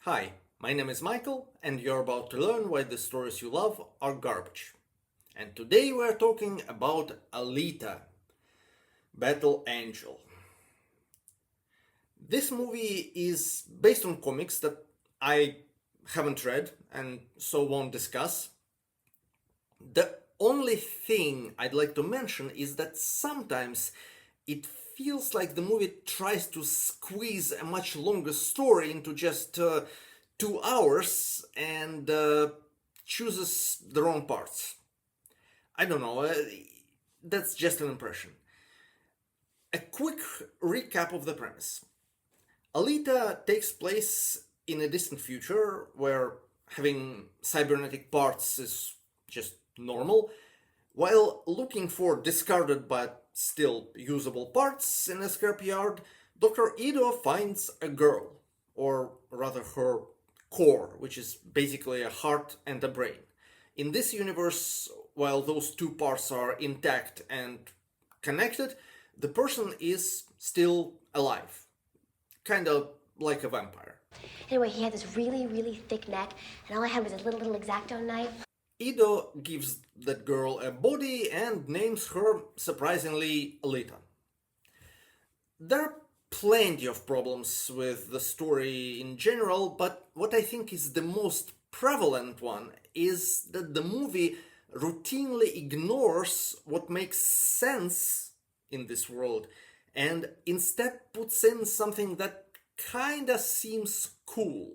Hi, my name is Michael, and you're about to learn why the stories you love are garbage. And today we're talking about Alita, Battle Angel. This movie is based on comics that I haven't read and so won't discuss. The only thing I'd like to mention is that sometimes it feels like the movie tries to squeeze a much longer story into just 2 hours and chooses the wrong parts. I don't know, that's just an impression. A quick recap of the premise. Alita takes place in a distant future where having cybernetic parts is just normal, while looking for discarded but still usable parts in a scrapyard, Dr. Ido finds a girl, or rather her core, which is basically a heart and a brain. In this universe, while those two parts are intact and connected, the person is still alive, kind of like a vampire. Anyway, he had this really thick neck, and all I had was a little X-Acto knife. Ido gives that girl a body and names her, surprisingly, Alita. There are plenty of problems with the story in general, but what I think is the most prevalent one is that the movie routinely ignores what makes sense in this world and instead puts in something that kinda seems cool.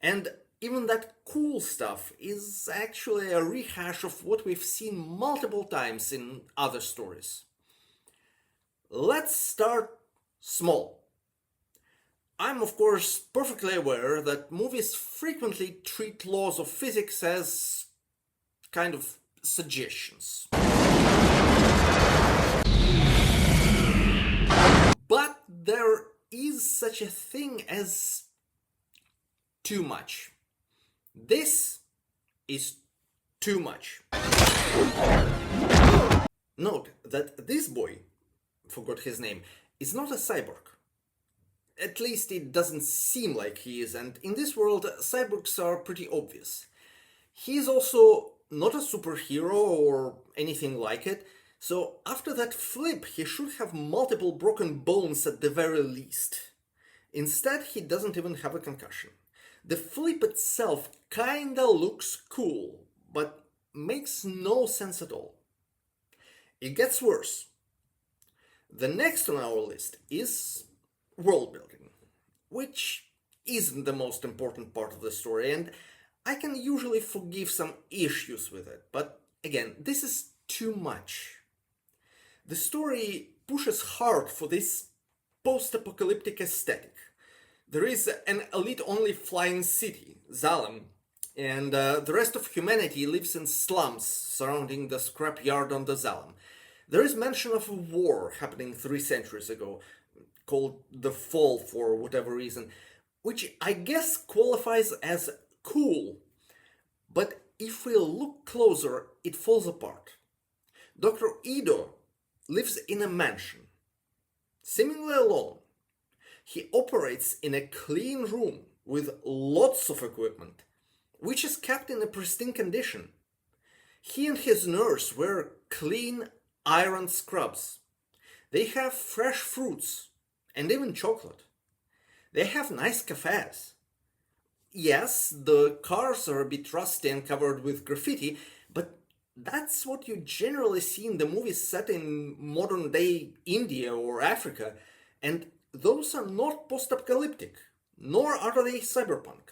And even that cool stuff is actually a rehash of what we've seen multiple times in other stories. Let's start small. I'm, of course, perfectly aware that movies frequently treat laws of physics as kind of suggestions. But there is such a thing as too much. This is too much. Note that this boy, forgot his name, is not a cyborg. At least it doesn't seem like he is, and in this world, cyborgs are pretty obvious. He is also not a superhero or anything like it, so after that flip, he should have multiple broken bones at the very least. Instead, he doesn't even have a concussion. The flip itself kinda looks cool, but makes no sense at all. It gets worse. The next on our list is world building, which isn't the most important part of the story, and I can usually forgive some issues with it, but again, this is too much. The story pushes hard for this post-apocalyptic aesthetic. There is an elite-only flying city, Zalem, and the rest of humanity lives in slums surrounding the scrapyard on the Zalem. There is mention of a war happening 3 centuries ago, called the Fall for whatever reason, which I guess qualifies as cool. But if we look closer, it falls apart. Dr. Ido lives in a mansion, seemingly alone. He operates in a clean room with lots of equipment, which is kept in a pristine condition. He and his nurse wear clean, ironed scrubs. They have fresh fruits and even chocolate. They have nice cafes. Yes, the cars are a bit rusty and covered with graffiti, but that's what you generally see in the movies set in modern day India or Africa, and those are not post-apocalyptic, nor are they cyberpunk.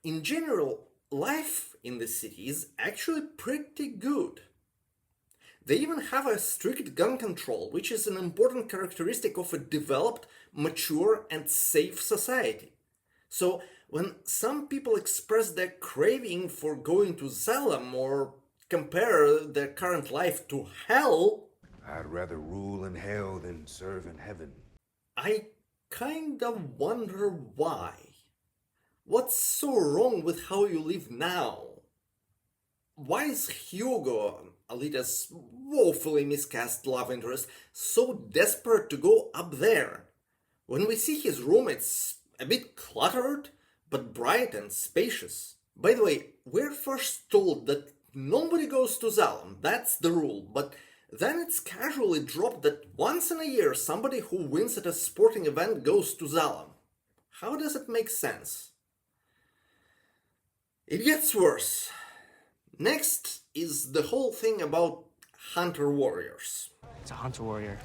In general, life in the city is actually pretty good. They even have a strict gun control, which is an important characteristic of a developed, mature, and safe society. So, when some people express their craving for going to Zalem or compare their current life to hell, I'd rather rule in hell than serve in heaven. I kinda wonder why. What's so wrong with how you live now? Why is Hugo, Alita's woefully miscast love interest, so desperate to go up there? When we see his room, it's a bit cluttered, but bright and spacious. By the way, we're first told that nobody goes to Zalem, that's the rule, but then it's casually dropped that once in a year somebody who wins at a sporting event goes to Zalem. How does it make sense? It gets worse. Next is the whole thing about hunter warriors. It's a hunter warrior.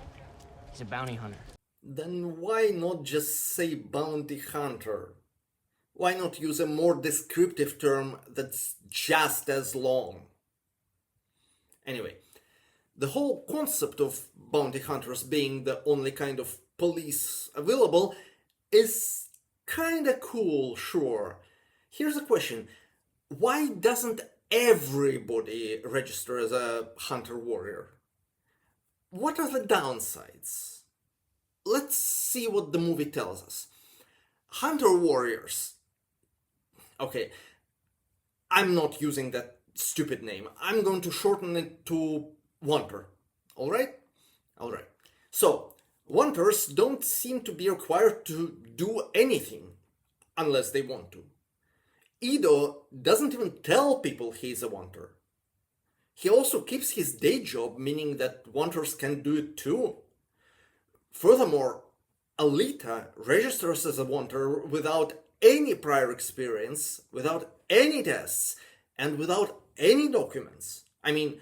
He's a bounty hunter. Then why not just say bounty hunter? Why not use a more descriptive term that's just as long? Anyway, the whole concept of bounty hunters being the only kind of police available is kinda cool, sure. Here's a question. Why doesn't everybody register as a hunter warrior? What are the downsides? Let's see what the movie tells us. Hunter warriors. Okay, I'm not using that stupid name. I'm going to shorten it to Wanter. Alright? Alright. So, Wanters don't seem to be required to do anything unless they want to. Ido doesn't even tell people he's a Wanter. He also keeps his day job, meaning that Wanters can do it too. Furthermore, Alita registers as a Wanter without any prior experience, without any tests, and without any documents. I mean,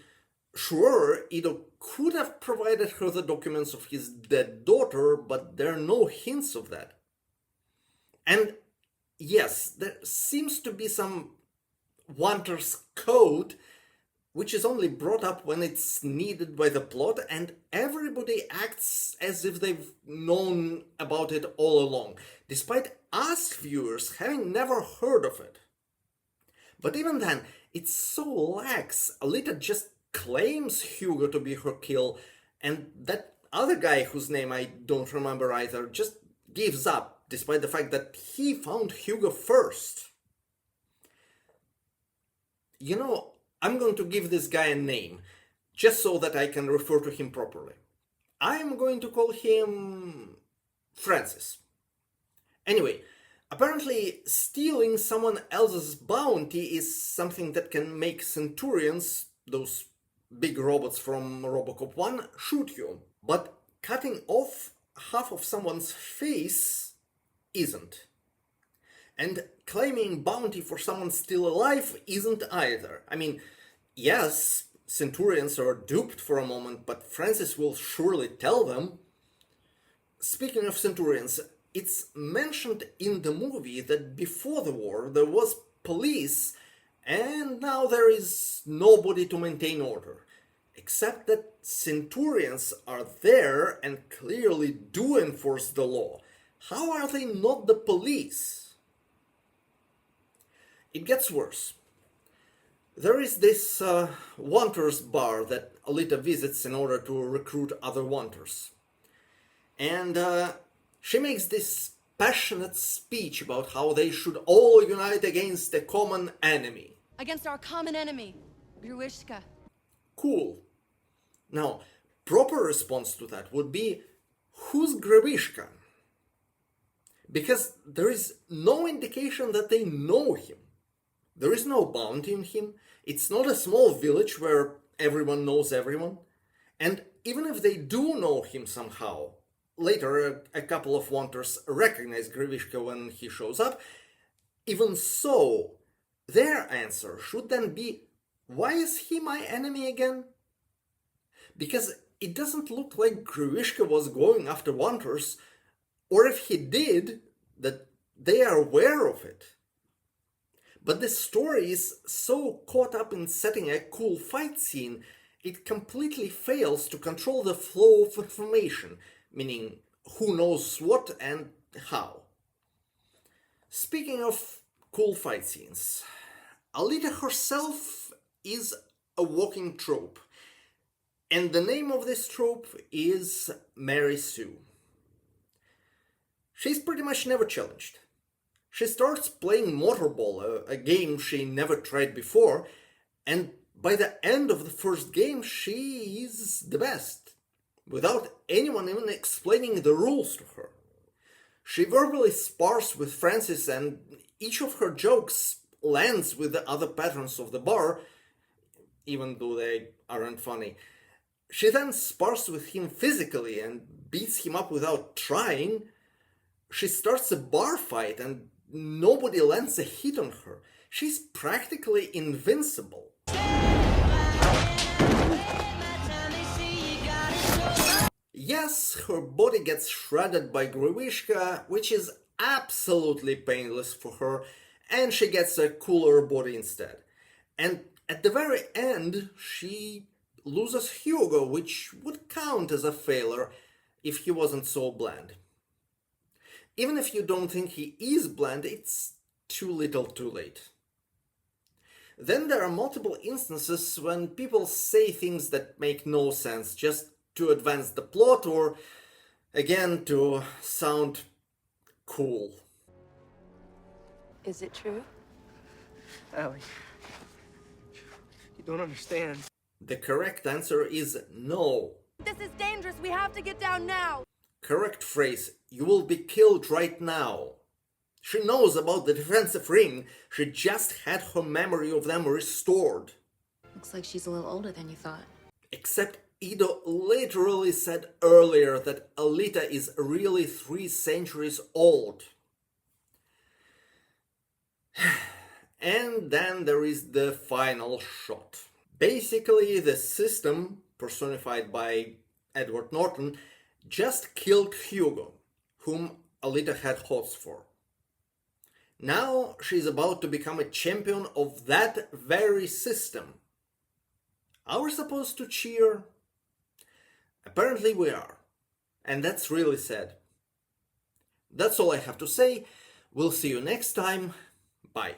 sure, Ido could have provided her the documents of his dead daughter, but there are no hints of that. And yes, there seems to be some Wanter's code, which is only brought up when it's needed by the plot, and everybody acts as if they've known about it all along, despite us viewers having never heard of it. But even then, it's so lax. Alita just claims Hugo to be her kill, and that other guy whose name I don't remember either just gives up, despite the fact that he found Hugo first. You know, I'm going to give this guy a name, just so that I can refer to him properly. I'm going to call him Francis. Anyway, apparently stealing someone else's bounty is something that can make Centurions, those big robots from Robocop 1, shoot you. But cutting off half of someone's face isn't. And claiming bounty for someone still alive isn't either. I mean, yes, Centurions are duped for a moment, but Francis will surely tell them. Speaking of Centurions, it's mentioned in the movie that before the war there was police, and now there is nobody to maintain order. Except that Centurions are there and clearly do enforce the law. How are they not the police? It gets worse. There is this Wanters bar that Alita visits in order to recruit other Wanters. And she makes this passionate speech about how they should all unite against a common enemy. Against our common enemy, Gruishka. Cool. Now, proper response to that would be, who's Grabishka? Because there is no indication that they know him. There is no bounty on him. It's not a small village where everyone knows everyone. And even if they do know him somehow, later a couple of Wanters recognize Grabishka when he shows up, even so, their answer should then be, why is he my enemy again? Because it doesn't look like Grabishka was going after Wanters, or if he did, that they are aware of it. But the story is so caught up in setting a cool fight scene, it completely fails to control the flow of information, meaning who knows what and how. Speaking of cool fight scenes, Alita herself is a walking trope, and the name of this trope is Mary Sue. She's pretty much never challenged. She starts playing Motorball, a game she never tried before, and by the end of the first game she is the best, without anyone even explaining the rules to her. She verbally spars with Francis, and each of her jokes lands with the other patrons of the bar, even though they aren't funny. She then spars with him physically and beats him up without trying. She starts a bar fight and nobody lands a hit on her. She's practically invincible. Yes, her body gets shredded by Gruishka, which is absolutely painless for her, and she gets a cooler body instead. And at the very end, she loses Hugo, which would count as a failure if he wasn't so bland. Even if you don't think he is bland, it's too little too late. Then there are multiple instances when people say things that make no sense just to advance the plot or, again, to sound cool. Is it true? Ellie, you don't understand. The correct answer is no. This is dangerous. We have to get down now. Correct phrase, you will be killed right now. She knows about the defensive ring, she just had her memory of them restored. Looks like she's a little older than you thought. Except Ido literally said earlier that Alita is really 3 centuries old. And then there is the final shot. Basically, the system, personified by Edward Norton, just killed Hugo, whom Alita had hopes for. Now she's about to become a champion of that very system. Are we supposed to cheer? Apparently we are. And that's really sad. That's all I have to say. We'll see you next time. Bye.